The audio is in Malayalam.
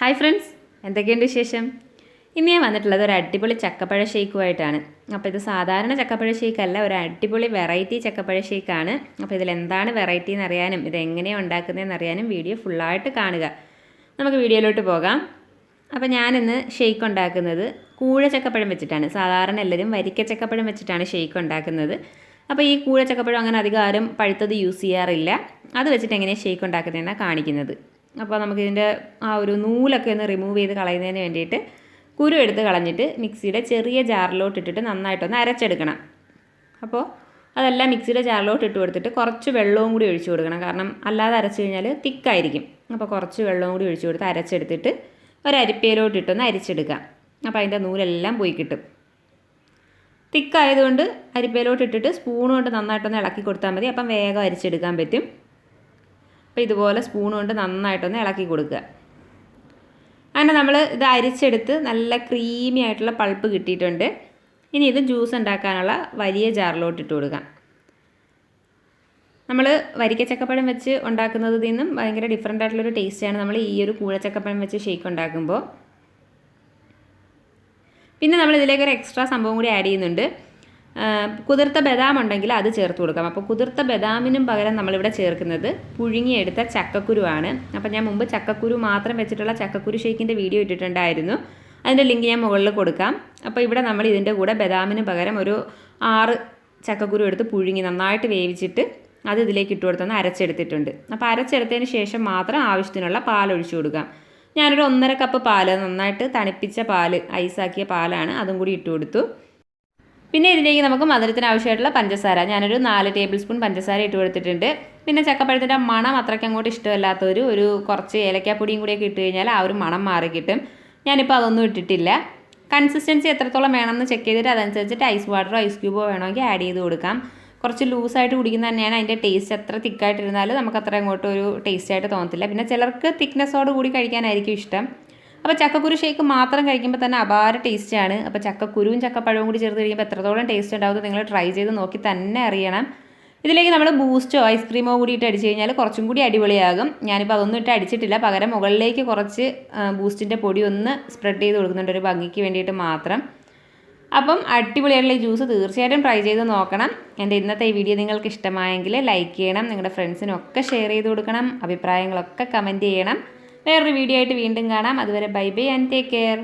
ഹായ് ഫ്രണ്ട്സ്, എന്തൊക്കെയുണ്ട് വിശേഷം? ഇന്ന് ഞാൻ വന്നിട്ടുള്ളത് ഒരു അടിപൊളി ചക്കപ്പഴ ഷേക്കുമായിട്ടാണ്. അപ്പോൾ ഇത് സാധാരണ ചക്കപ്പഴ ഷേക്കല്ല, ഒരു അടിപൊളി വെറൈറ്റി ചക്കപ്പഴ ഷേക്കാണ്. അപ്പോൾ ഇതിലെന്താണ് വെറൈറ്റി എന്നറിയാനും ഇതെങ്ങനെയാണ് ഉണ്ടാക്കുന്നതെന്ന് അറിയാനും വീഡിയോ ഫുള്ളായിട്ട് കാണുക. നമുക്ക് വീഡിയോയിലോട്ട് പോകാം. അപ്പോൾ ഞാനിന്ന് ഷേക്ക് ഉണ്ടാക്കുന്നത് കൂഴ ചക്കപ്പഴം വെച്ചിട്ടാണ്. സാധാരണ എല്ലാവരും വരിക്ക ചക്കപ്പഴം വെച്ചിട്ടാണ് ഷേക്ക് ഉണ്ടാക്കുന്നത്. അപ്പോൾ ഈ കൂഴ ചക്കപ്പഴം അങ്ങനെ അധികം ആരും പഴുത്തത് യൂസ് ചെയ്യാറില്ല. അത് വെച്ചിട്ട് എങ്ങനെയാണ് ഷേക്ക് ഉണ്ടാക്കുന്നതെന്നാണ് കാണിക്കുന്നത്. അപ്പോൾ നമുക്കിതിൻ്റെ ആ ഒരു നൂലൊക്കെ ഒന്ന് റിമൂവ് ചെയ്ത് കളയുന്നതിന് വേണ്ടിയിട്ട് കുരു എടുത്ത് കളഞ്ഞിട്ട് മിക്സിയുടെ ചെറിയ ജാറിലോട്ട് ഇട്ടിട്ട് നന്നായിട്ടൊന്ന് അരച്ചെടുക്കണം. അപ്പോൾ അതെല്ലാം മിക്സിയുടെ ജാറിലോട്ട് ഇട്ട് കൊടുത്തിട്ട് കുറച്ച് വെള്ളവും കൂടി ഒഴിച്ചു കൊടുക്കണം. കാരണം അല്ലാതെ അരച്ച് കഴിഞ്ഞാൽ തിക്കായിരിക്കും. അപ്പോൾ കുറച്ച് വെള്ളവും കൂടി ഒഴിച്ചു കൊടുത്ത് അരച്ചെടുത്തിട്ട് ഒരു അരിപ്പയിലോട്ട് ഇട്ടൊന്ന് അരിച്ചെടുക്കാം. അപ്പോൾ അതിൻ്റെ നൂലെല്ലാം പോയി കിട്ടും. തിക്കായതുകൊണ്ട് അരിപ്പയിലോട്ട് ഇട്ടിട്ട് സ്പൂൺ കൊണ്ട് നന്നായിട്ടൊന്ന് ഇളക്കി കൊടുത്താൽ മതി. അപ്പം വേഗം അരിച്ചെടുക്കാൻ പറ്റും. അപ്പോൾ ഇതുപോലെ സ്പൂൺ കൊണ്ട് നന്നായിട്ടൊന്ന് ഇളക്കി കൊടുക്കുക. അങ്ങനെ നമ്മൾ ഇത് അരിച്ചെടുത്ത് നല്ല ക്രീമി ആയിട്ടുള്ള പൾപ്പ് കിട്ടിയിട്ടുണ്ട്. ഇനി ഇത് ജ്യൂസ് ഉണ്ടാക്കാനുള്ള വലിയ ജാറിലോട്ട് ഇട്ട് കൊടുക്കാം. നമ്മൾ വരിക്കച്ചക്കപ്പഴം വെച്ച് ഉണ്ടാക്കുന്നതിൽ നിന്നും ഭയങ്കര ഡിഫറെൻ്റ് ആയിട്ടുള്ളൊരു ടേസ്റ്റാണ് നമ്മൾ ഈ ഒരു കൂഴച്ചക്കപ്പഴം വെച്ച് ഷേക്ക് ഉണ്ടാക്കുമ്പോൾ. പിന്നെ നമ്മൾ ഇതിലേക്ക് ഒരു എക്സ്ട്രാ സംഭവം കൂടി ആഡ് ചെയ്യുന്നുണ്ട്. കുതിർത്ത ബദാം ഉണ്ടെങ്കിൽ അത് ചേർത്ത് കൊടുക്കാം. അപ്പോൾ കുതിർത്ത ബദാമിനും പകരം നമ്മളിവിടെ ചേർക്കുന്നത് പുഴുങ്ങിയെടുത്ത ചക്കക്കുരുവാണ്. അപ്പോൾ ഞാൻ മുമ്പ് ചക്കക്കുരു മാത്രം വെച്ചിട്ടുള്ള ചക്കക്കുരു ഷേക്കിൻ്റെ വീഡിയോ ഇട്ടിട്ടുണ്ടായിരുന്നു. അതിൻ്റെ ലിങ്ക് ഞാൻ മുകളിൽ കൊടുക്കാം. അപ്പോൾ ഇവിടെ നമ്മൾ ഇതിൻ്റെ കൂടെ ബദാമിന് പകരം ഒരു 6 ചക്കക്കുരു എടുത്ത് പുഴുങ്ങി നന്നായിട്ട് വേവിച്ചിട്ട് അത് ഇതിലേക്ക് ഇട്ട് കൊടുത്തൊന്ന് അരച്ചെടുത്തിട്ടുണ്ട്. അപ്പോൾ അരച്ചെടുത്തതിന് ശേഷം മാത്രം ആവശ്യത്തിനുള്ള പാൽ ഒഴിച്ചു കൊടുക്കാം. ഞാനൊരു 1.5 കപ്പ് പാൽ, നന്നായിട്ട് തണുപ്പിച്ച പാൽ, ഐസാക്കിയ പാലാണ്, അതും കൂടി ഇട്ട് കൊടുത്തു. പിന്നെ ഇതിലേക്ക് നമുക്ക് മധുരത്തിന് ആവശ്യമായിട്ടുള്ള പഞ്ചസാര, ഞാനൊരു 4 ടേബിൾ സ്പൂൺ പഞ്ചസാര ഇട്ട് കൊടുത്തിട്ടുണ്ട്. പിന്നെ ചക്കപ്പഴത്തിൻ്റെ മണം അത്രയ്ക്ക് അങ്ങോട്ട് ഇഷ്ടമല്ലാത്തവർ ഒരു കുറച്ച് ഏലക്കാപ്പൊടിയും കൂടിയൊക്കെ ഇട്ട് കഴിഞ്ഞാൽ ആ ഒരു മണം മാറി കിട്ടും. ഞാനിപ്പോൾ അതൊന്നും ഇട്ടിട്ടില്ല. കൺസിസ്റ്റൻസി എത്രത്തോളം വേണമെന്ന് ചെക്ക് ചെയ്തിട്ട് അതനുസരിച്ചിട്ട് ഐസ് വാട്ടറോ ഐസ് ക്യൂബോ വേണമെങ്കിൽ ആഡ് ചെയ്ത് കൊടുക്കാം. കുറച്ച് ലൂസായിട്ട് കുടിക്കുന്നത് തന്നെയാണ് അതിൻ്റെ ടേസ്റ്റ്. എത്ര തിക്കായിട്ടിരുന്നാലും നമുക്ക് അത്ര അങ്ങോട്ട് ഒരു ടേസ്റ്റായിട്ട് തോന്നത്തില്ല. പിന്നെ ചിലർക്ക് തിക്നെസ്സോട് കൂടി കഴിക്കാനായിരിക്കും ഇഷ്ടം. അപ്പോൾ ചക്കക്കുരു ഷേക്ക് മാത്രം കഴിക്കുമ്പോൾ തന്നെ അപാര ടേസ്റ്റാണ്. അപ്പോൾ ചക്കക്കുരുവും ചക്കപ്പഴവും കൂടി ചേർത്ത് കഴിയുമ്പോൾ എത്രത്തോളം ടേസ്റ്റ് ഉണ്ടാവും നിങ്ങൾ ട്രൈ ചെയ്ത് നോക്കി തന്നെ അറിയണം. ഇതിലേക്ക് നമ്മൾ ബൂസ്റ്റോ ഐസ്ക്രീമോ കൂടി ഇട്ട് അടിച്ച് കഴിഞ്ഞാൽ കുറച്ചും കൂടി അടിപൊളിയാകും. ഞാനിപ്പോൾ അതൊന്നും ഇട്ട് അടിച്ചിട്ടില്ല. പകരം മുകളിലേക്ക് കുറച്ച് ബൂസ്റ്റിൻ്റെ പൊടി ഒന്ന് സ്പ്രെഡ് ചെയ്ത് കൊടുക്കുന്നുണ്ട്, ഒരു ഭംഗിക്ക് വേണ്ടിയിട്ട് മാത്രം. അപ്പം അടിപൊളിയായിട്ടുള്ള ഈ ജ്യൂസ് തീർച്ചയായിട്ടും ട്രൈ ചെയ്ത് നോക്കണം. എൻ്റെ ഇന്നത്തെ ഈ വീഡിയോ നിങ്ങൾക്ക് ഇഷ്ടമായെങ്കിൽ ലൈക്ക് ചെയ്യണം, നിങ്ങളുടെ ഫ്രണ്ട്സിനൊക്കെ ഷെയർ ചെയ്ത് കൊടുക്കണം, അഭിപ്രായങ്ങളൊക്കെ കമൻറ്റ് ചെയ്യണം. വേറൊരു വീഡിയോ ആയിട്ട് വീണ്ടും കാണാം. അതുവരെ bye bye and take care.